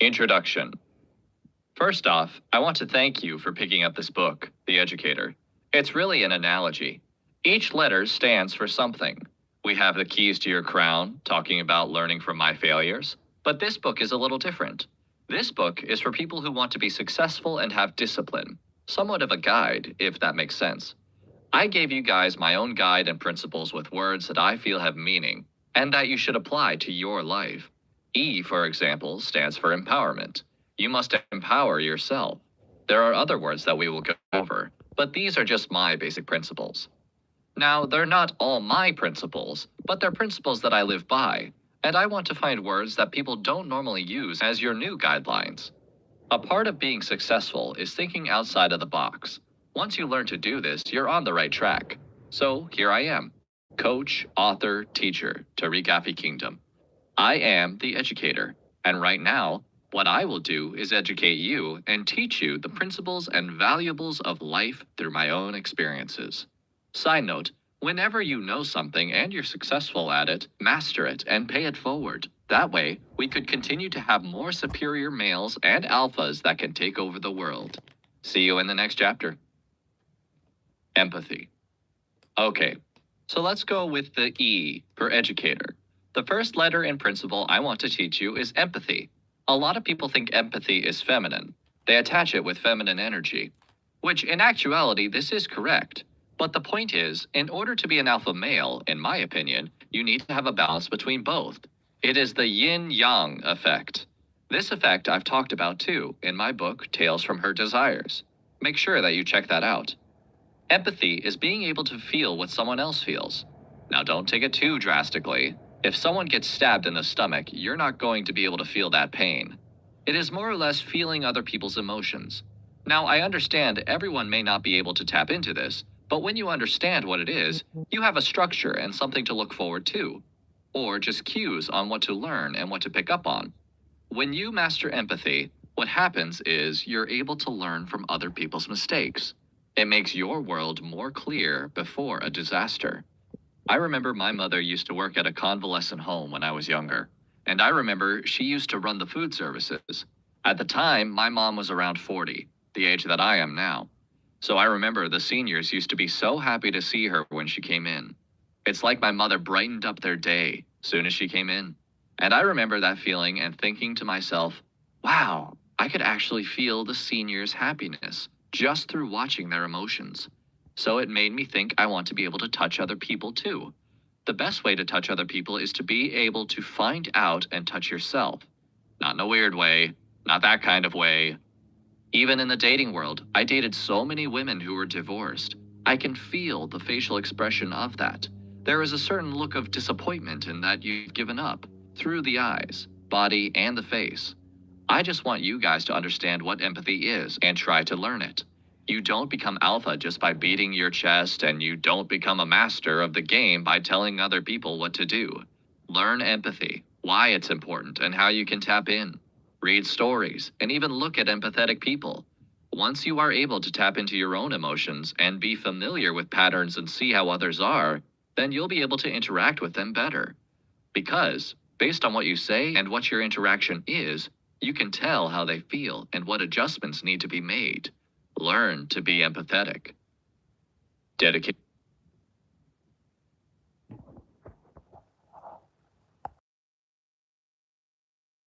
Introduction. First off, I want to thank you for picking up this book, The Educator. It's really an analogy. Each letter stands for something. We have The Keys to Your Crown, talking about learning from my failures, but this book is a little different. This book is for people who want to be successful and have discipline, somewhat of a guide, if that makes sense. I gave you guys my own guide and principles with words that I feel have meaning and that you should apply to your life. E, for example, stands for empowerment. You must empower yourself. There are other words that we will go over, but these are just my basic principles. Now, they're not all my principles, but they're principles that I live by, and I want to find words that people don't normally use as your new guidelines. A part of being successful is thinking outside of the box. Once you learn to do this, you're on the right track. So here I am, coach, author, teacher, Tarikafi Kingdom. I am the educator, and right now, what I will do is educate you and teach you the principles and valuables of life through my own experiences. Side note, whenever you know something and you're successful at it, master it and pay it forward. That way, we could continue to have more superior males and alphas that can take over the world. See you in the next chapter. Empathy. Okay, so let's go with the E for educator. The first letter and principle I want to teach you is empathy. A lot of people think empathy is feminine. They attach it with feminine energy, which in actuality, this is correct. But the point is, in order to be an alpha male, in my opinion, you need to have a balance between both. It is the yin-yang effect. This effect I've talked about too in my book, Tales from Her Desires. Make sure that you check that out. Empathy is being able to feel what someone else feels. Now don't take it too drastically. If someone gets stabbed in the stomach, you're not going to be able to feel that pain. It is more or less feeling other people's emotions. Now I understand everyone may not be able to tap into this, but when you understand what it is, you have a structure and something to look forward to, or just cues on what to learn and what to pick up on. When you master empathy, what happens is you're able to learn from other people's mistakes. It makes your world more clear before a disaster. I remember my mother used to work at a convalescent home when I was younger, and I remember she used to run the food services. At the time, my mom was around 40, the age that I am now. So I remember the seniors used to be so happy to see her when she came in. It's like my mother brightened up their day soon as she came in. And I remember that feeling and thinking to myself, wow, I could actually feel the seniors' happiness just through watching their emotions. So it made me think I want to be able to touch other people too. The best way to touch other people is to be able to find out and touch yourself. Not in a weird way, not that kind of way. Even in the dating world, I dated so many women who were divorced. I can feel the facial expression of that. There is a certain look of disappointment in that you've given up, through the eyes, body, and the face. I just want you guys to understand what empathy is and try to learn it. You don't become alpha just by beating your chest, and you don't become a master of the game by telling other people what to do. Learn empathy, why it's important, and how you can tap in. Read stories, and even look at empathetic people. Once you are able to tap into your own emotions and be familiar with patterns and see how others are, then you'll be able to interact with them better. Because, based on what you say and what your interaction is, you can tell how they feel and what adjustments need to be made. Learn to be empathetic. Dedicate.